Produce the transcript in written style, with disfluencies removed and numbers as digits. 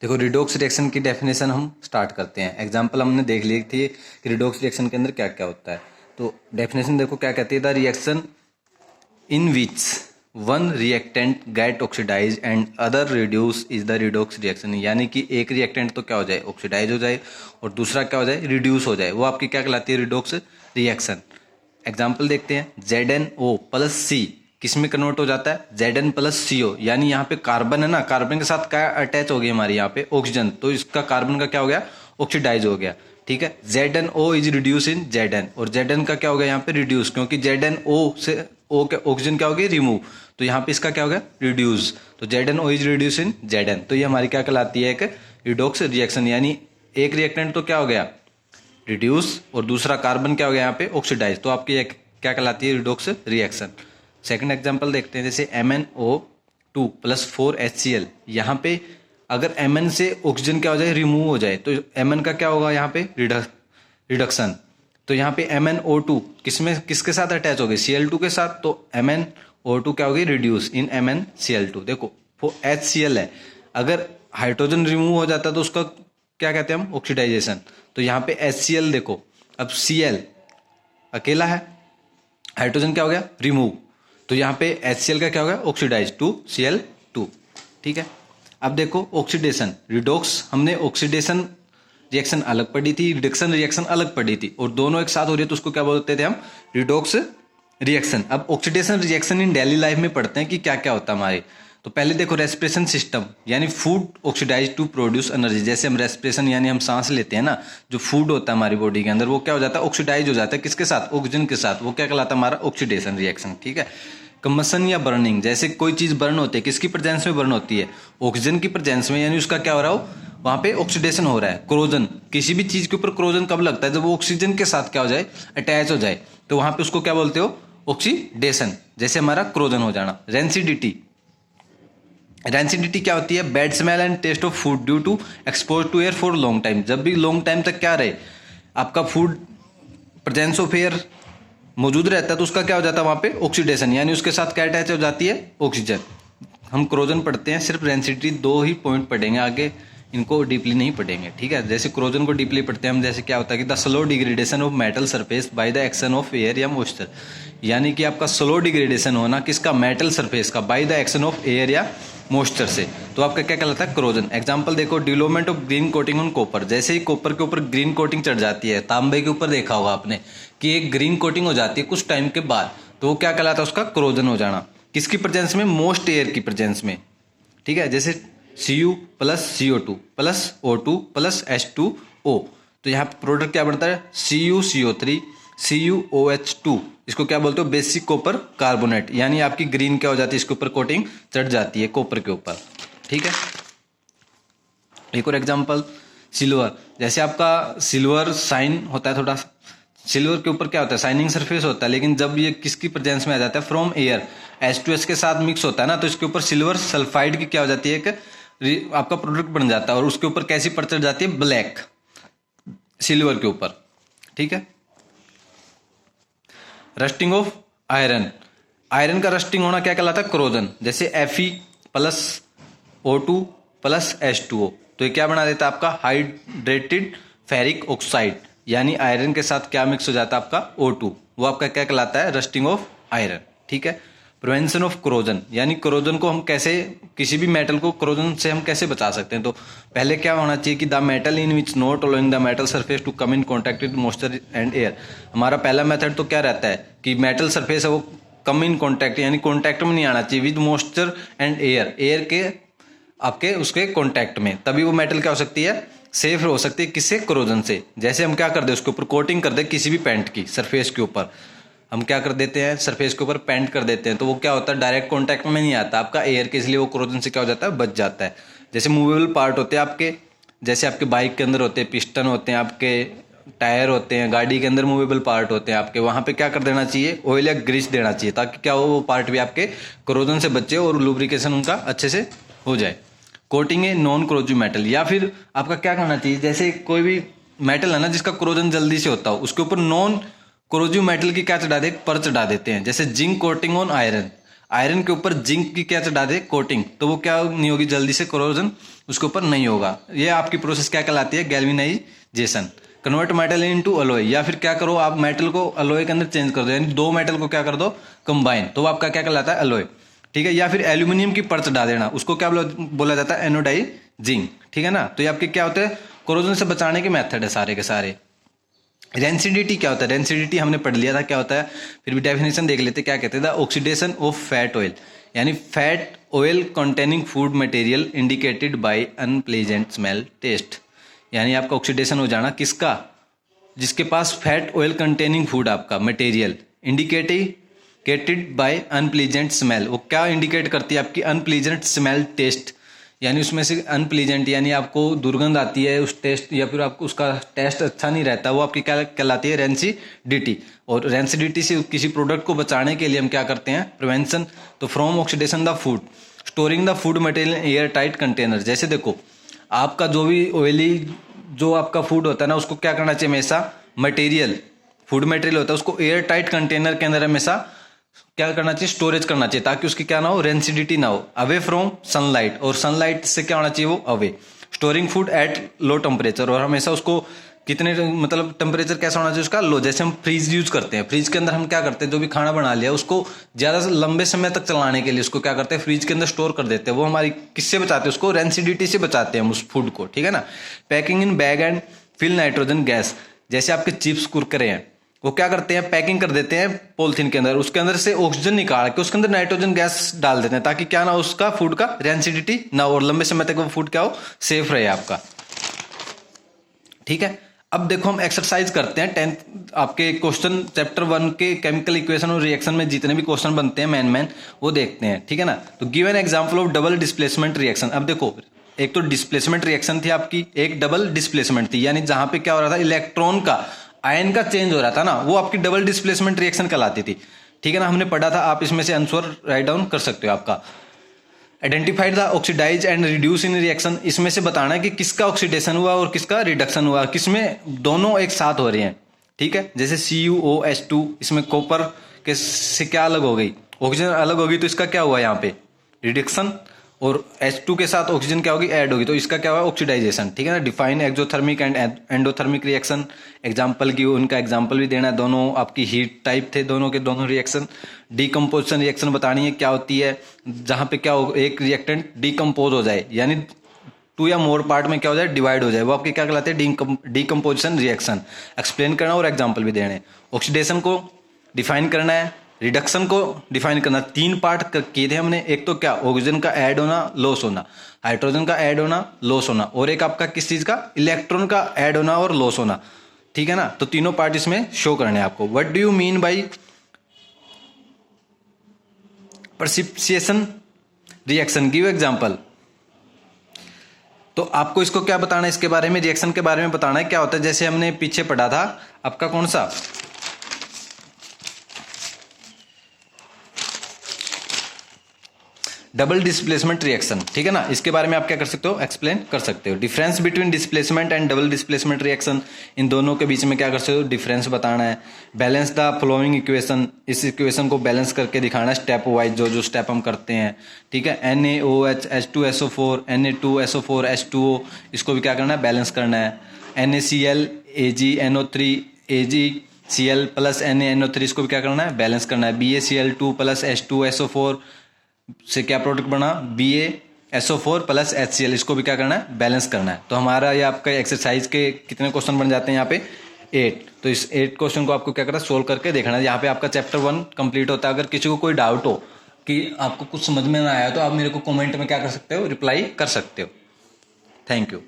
देखो redox reaction की definition हम स्टार्ट करते हैं। एग्जांपल हमने देख ली थी कि रिडोक्स रिएक्शन के अंदर क्या क्या होता है। तो डेफिनेशन देखो क्या कहती है, the reaction in which one reactant get oxidize and other reduce is the redox reaction. यानी कि एक रिएक्टेंट तो क्या हो जाए, ऑक्सीडाइज हो जाए, और दूसरा क्या हो जाए, रिड्यूस हो जाए, वो आपकी क्या कहलाती है, रिडोक्स रिएक्शन। एग्जाम्पल देखते हैं, ZnO प्लस C किस में कन्वर्ट हो जाता है, Zn प्लस CO। यानी यहाँ पे कार्बन है ना, कार्बन के साथ क्या अटैच हो गई हमारी यहाँ पे ऑक्सीजन, तो इसका कार्बन का क्या हो गया, ऑक्सीडाइज हो गया। ठीक है, ZnO is reduce in Zn, और Zn का क्या हो गया यहाँ पे रिड्यूस, क्योंकि ZnO से O के ऑक्सीजन क्या हो गया, रिमूव, तो यहाँ पे इसका क्या हो गया, रिड्यूस। तो ZnO is reduce in Zn, तो ये हमारी क्या कहलाती है, एक रिडोक्स रिएक्शन। यानी एक रिएक्टेंट तो क्या हो गया, रिड्यूस, और दूसरा कार्बन क्या हो गया यहाँ पे, ऑक्सीडाइज, तो आपकी क्या कहलाती है, रिडोक्स रिएक्शन। सेकंड एग्जांपल देखते हैं, जैसे MnO2 प्लस 4HCl। यहाँ पे अगर Mn से ऑक्सीजन क्या हो जाए, रिमूव हो जाए, तो Mn का क्या होगा यहाँ पे, रिडक्शन। तो यहाँ पे MnO2 किसके साथ अटैच हो गई, Cl2 के साथ, तो MnO2 क्या हो गई, रिड्यूस इन MnCl2। देखो वो HCl है, अगर हाइड्रोजन रिमूव हो जाता है तो उसका क्या कहते हैं हम, ऑक्सीडाइजेशन। तो यहाँ पे HCl देखो, अब Cl अकेला है, हाइड्रोजन क्या हो गया, रिमूव, तो यहाँ पे HCl का क्या हो गया, ऑक्सीडाइज टू Cl2। ठीक है, अब देखो ऑक्सीडेशन, रिडोक्स हमने ऑक्सीडेशन रिएक्शन अलग पढ़ी थी, रिडक्शन रिएक्शन अलग पढ़ी थी, और दोनों एक साथ हो रही है तो उसको क्या बोलते थे हम, रिडोक्स रिएक्शन। अब oxidation reaction in daily life में पढ़ते हैं कि क्या क्या होता है हमारे। तो पहले देखो रेस्पिरेशन सिस्टम, यानी food oxidize to produce energy. जैसे हम रेस्पिरेशन यानी हम सांस लेते हैं ना, जो फूड होता है हमारी बॉडी के अंदर, वो क्या हो जाता है, ऑक्सीडाइज हो जाता है, किसके साथ, ऑक्सीजन के साथ, वो क्या कहलाता है, हमारा ऑक्सीडेशन रिएक्शन। ठीक है, कंबसन या बर्निंग, जैसे कोई चीज बर्न होती है, किसकी प्रेजेंस में बर्न होती है, ऑक्सीजन की प्रेजेंस में, यानी उसका क्या हो रहा हो, वहां पे ऑक्सीडेशन हो रहा है। क्रोजन, किसी भी चीज के ऊपर क्रोजन कब लगता है, जब वो ऑक्सीजन के साथ क्या हो जाए, अटैच हो जाए, तो वहां पे उसको क्या बोलते हो, ऑक्सीडेशन। जैसे हमारा क्रोजन हो जाना। रेंसिडिटी, रेंसिडिटी क्या होती है, bad smell and taste of food due to expose to air for long time. जब भी लॉन्ग टाइम तक क्या रहे, आपका फूड प्रेजेंस ऑफ एयर मौजूद रहता है, तो उसका क्या हो जाता है वहां पे, ऑक्सीडेशन, यानी उसके साथ क्या अटैच हो जाती है, ऑक्सीजन। हम क्रोजन पढ़ते हैं, सिर्फ रेंसिडिटी 2 ही पॉइंट पढ़ेंगे, आगे इनको डीपली नहीं पढ़ेंगे। ठीक है, जैसे क्रोजन को डीपली पढ़ते हैं हम, जैसे क्या होता है कि the slow degradation of metal surface by the action of air या मॉइस्चर। यानी कि आपका स्लो डिग्रेडेशन होना किसका, मेटल सरफेस का, by the action of air या मॉइस्चर से, तो आपका क्या कहलाता है, क्रोजन। एग्जांपल देखो, development of green coating on copper. जैसे ही कॉपर के ऊपर ग्रीन कोटिंग चढ़ जाती है, तांबे के ऊपर देखा होगा आपने कि एक ग्रीन कोटिंग हो जाती है कुछ टाइम के बाद, तो वो क्या कहलाता है, उसका क्रोजन हो जाना। किसकी प्रेजेंस में, मोस्ट एयर की प्रेजेंस में। ठीक है, जैसे Cu plus CO2 plus O2 plus H2O, तो यहाँ पे प्रोडक्ट क्या बनता है, CuCO3 CuOH2। इसको क्या बोलते हो, बेसिक कॉपर कार्बोनेट। यानी आपकी ग्रीन क्या हो जाती है, इसके ऊपर कोटिंग चढ़ जाती है कॉपर के ऊपर। ठीक है, एक और एग्जांपल, सिल्वर। जैसे आपका सिल्वर साइन होता है, थोड़ा सिल्वर के ऊपर क्या होता है, शाइनिंग सरफेस होता है, लेकिन जब ये किसकी प्रेजेंस में आ जाता है, फ्रॉम एयर, H2S के साथ मिक्स होता है ना, तो इसके ऊपर सिल्वर सल्फाइड की क्या हो जाती है, एक आपका प्रोडक्ट बन जाता है, और उसके ऊपर कैसी परत चढ़ जाती है, ब्लैक, सिल्वर के ऊपर। ठीक है, रस्टिंग ऑफ आयरन, आयरन का रस्टिंग होना क्या कहलाता है, क्रोजन। जैसे Fe plus O2 plus H2O, तो ये क्या बना देता है, आपका हाइड्रेटेड फेरिक ऑक्साइड। यानी आयरन के साथ क्या मिक्स हो जाता है, आपका O2, वो आपका क्या कहलाता है, रस्टिंग ऑफ आयरन। ठीक है, प्रिवेंशन ऑफ क्रोजन, यानी क्रोजन को हम कैसे, किसी भी मेटल को क्रोजन से हम कैसे बचा सकते हैं। तो पहले क्या होना चाहिए कि the metal in which not allowing the metal surface to come in contact with moisture and air. हमारा पहला मेथड तो क्या रहता है कि मेटल सरफेस है वो कम इन कॉन्टैक्ट, यानी कॉन्टैक्ट में नहीं आना चाहिए with moisture and air, air के आपके उसके कॉन्टैक्ट में, तभी वो मेटल क्या हो सकती है, सेफ हो सकती है, किससे, क्रोजन से। जैसे हम क्या कर दे, उसके ऊपर कोटिंग कर दे किसी भी पेंट की सरफेस के ऊपर, हम क्या कर देते हैं, सरफेस के ऊपर पेंट कर देते हैं, तो वो क्या होता है, डायरेक्ट कांटेक्ट में नहीं आता आपका एयर के, इसलिए वो क्रोजन से क्या हो जाता है, बच जाता है। जैसे मूवेबल पार्ट होते हैं आपके, जैसे आपके बाइक के अंदर होते हैं पिस्टन होते हैं, आपके टायर होते हैं, गाड़ी के अंदर मूवेबल पार्ट होते हैं आपके, वहां पे क्या कर देना चाहिए, ऑयल या ग्रीस देना चाहिए, ताकि क्या हो, वो पार्ट भी आपके क्रोजन से बचे और लुब्रिकेशन उनका अच्छे से हो जाए। कोटिंग है नॉन क्रोजिव मेटल, या फिर आपका क्या करना चाहिए, जैसे कोई भी मेटल है ना जिसका क्रोजन जल्दी से होता हो, उसके ऊपर नॉन क्रोजिव मेटल की क्या चढ़ा दे, पर चढ़ा देते हैं। जैसे zinc coating on iron, iron के ऊपर जिंक की क्या चढ़ा दे, कोटिंग, तो वो क्या नहीं होगी, जल्दी से कोरोजन उसके ऊपर नहीं होगा। ये आपकी प्रोसेस क्या कहलाती है, galvanisation. Convert metal into alloy, या फिर क्या करो आप मेटल को अलॉय के अंदर चेंज कर दो, यानी दो मेटल को क्या कर दो, कंबाइन, तो आपका क्या कहलाता है, अलॉय। ठीक है, या फिर एल्यूमिनियम की परत डाल देना, उसको क्या बोला जाता है, एनोडाइजिंग। ठीक है ना, तो ये आपके क्या होते हैं, कोरोजन से बचाने के मेथड है सारे के सारे। रेंसिडिटी क्या होता है, रेंसिडिटी हमने पढ़ लिया था क्या होता है, फिर भी डेफिनेशन देख लेते क्या कहते हैं, the oxidation of fat oil, यानी fat oil containing food material indicated by unpleasant smell taste, यानी आपका ऑक्सीडेशन हो जाना किसका, जिसके पास फैट ऑयल कंटेनिंग फूड आपका material indicated by unpleasant smell, वो क्या इंडिकेट करती है, आपकी अनप्लीजेंट स्मेल टेस्ट, यानी उसमें से अनप्लीजेंट यानी आपको दुर्गंध आती है उस टेस्ट, या फिर आपको उसका टेस्ट अच्छा नहीं रहता, वो आपकी क्या कहलाती है, रेंसिडिटी। और रेंसिडिटी से किसी प्रोडक्ट को बचाने के लिए हम क्या करते हैं, प्रिवेंशन, तो from oxidation the food, storing the food material air tight container. जैसे देखो आपका जो भी ऑयली जो आपका फूड होता है ना, उसको क्या करना चाहिए, हमेशा मटेरियल, फूड मटेरियल होता है उसको एयर टाइट कंटेनर के अंदर हमेशा क्या करना चाहिए, स्टोरेज करना चाहिए, ताकि उसकी क्या ना हो, रेंसिडिटी ना हो, अवे फ्रॉम सनलाइट, और सनलाइट से क्या होना चाहिए, वो away. Storing food at low temperature, और हमेशा उसको कितने मतलब टेम्परेचर कैसा होना चाहिए उसका, लो। जैसे हम फ्रीज यूज करते हैं, फ्रीज के अंदर हम क्या करते हैं, जो भी खाना बना लिया उसको ज्यादा लंबे समय तक चलाने के लिए उसको क्या करते हैं, फ्रीज के अंदर स्टोर कर देते हैं, वो हमारी किससे बचाते हैं, उसको रेंसिडिटी से बचाते हैं हम उस फूड को। ठीक है ना, packing in bag and fill nitrogen gas, जैसे आपके चिप्स कुरकुरे हैं, वो क्या करते हैं, पैकिंग कर देते हैं पॉलिथीन के अंदर, उसके अंदर से ऑक्सीजन निकाल के उसके अंदर नाइट्रोजन गैस डाल देते हैं, ताकि क्या ना उसका फूड का रेंसिडिटी ना हो, और लंबे समय तक वो फूड क्या हो, सेफ रहे आपका। ठीक है, अब देखो हम एक्सरसाइज करते हैं 10th आपके क्वेश्चन चैप्टर 1 के केमिकल इक्वेशन और रिएक्शन में जितने भी क्वेश्चन बनते हैं मेन वो देखते हैं। ठीक है ना, तो give an example of double displacement reaction. अब देखो एक तो डिस्प्लेसमेंट रिएक्शन थी आपकी, एक डबल डिस्प्लेसमेंट थी, यानी जहां पे क्या हो रहा था, इलेक्ट्रॉन का आयन का चेंज हो रहा था ना, वो आपकी डबल डिस्प्लेसमेंट रिएक्शन कहलाती थी। ठीक है ना, हमने पढ़ा था, आप इसमें से आंसर राइट डाउन कर सकते हो आपका। Identified the oxidize and reduce in reaction, इसमें से बताना है कि किसका ऑक्सीडेशन हुआ और किसका रिडक्शन हुआ, किसमें दोनों एक साथ हो रहे हैं। ठीक है, जैसे CuOH2, इसमें कॉपर के से क्या अलग हो गई, ऑक्सीजन अलग होगी, तो इसका क्या हुआ यहाँ पे, रिडक्शन, और H2 के साथ ऑक्सीजन क्या होगी, ऐड होगी, तो इसका क्या हुआ, ऑक्सीडाइजेशन। ठीक है ना, define exothermic and endothermic reaction, example की उनका एग्जांपल भी देना है, दोनों आपकी हीट टाइप थे दोनों के दोनों रिएक्शन। डीकम्पोजिशन रिएक्शन बतानी है क्या होती है, जहां पे क्या हो, एक रिएक्टेंट डीकम्पोज हो जाए, यानी 2 या मोर पार्ट में क्या हो जाए, डिवाइड हो जाए, वो आपके क्या कहलाते हैं, डीकम्पोजिशन रिएक्शन। एक्सप्लेन करना और एग्जाम्पल भी देने। ऑक्सीडेशन को डिफाइन करना है, रिडक्शन को डिफाइन करना, 3 पार्ट किए थे हमने, एक तो क्या, ऑक्सीजन का ऐड होना लॉस होना, हाइड्रोजन का ऐड होना लॉस होना, और एक आपका किस चीज का, इलेक्ट्रॉन का ऐड होना और लॉस होना। ठीक है ना, तो तीनों पार्ट इसमें शो करने हैं आपको। What do you mean by precipitation reaction, give example. तो आपको इसको क्या बताना है, इसके बारे में, रिएक्शन के बारे में बताना है क्या होता है। जैसे हमने पीछे पढ़ा था आपका कौन सा, डबल डिस्प्लेसमेंट रिएक्शन। ठीक है ना, इसके बारे में आप क्या कर सकते हो, एक्सप्लेन कर सकते हो। Difference between displacement and double displacement reaction, इन दोनों के बीच में क्या कर सकते हो, डिफरेंस बताना है। बैलेंस द फ्लोइंग इक्वेशन, इस इक्वेशन को बैलेंस करके दिखाना है स्टेप वाइज, जो जो स्टेप हम करते हैं। ठीक है, NaOH H2SO4 Na2SO4 H2O, इसको भी क्या करना है, बैलेंस करना है। NaCl AgNO3 AgCl plus NaNO3, इसको भी क्या करना है, बैलेंस करना है। BaCl2 प्लस H2SO4 से क्या प्रोडक्ट बना, BaSO4 प्लस HCl, इसको भी क्या करना है, बैलेंस करना है। तो हमारा ये आपका एक्सरसाइज के कितने क्वेश्चन बन जाते हैं यहाँ पे, 8। तो इस 8 क्वेश्चन को आपको क्या करना है, सोल्व करके देखना है। यहाँ पे आपका चैप्टर 1 कंप्लीट होता है। अगर किसी को कोई डाउट हो कि आपको कुछ समझ में ना आया, तो आप मेरे को कमेंट में क्या कर सकते हो, रिप्लाई कर सकते हो। Thank you.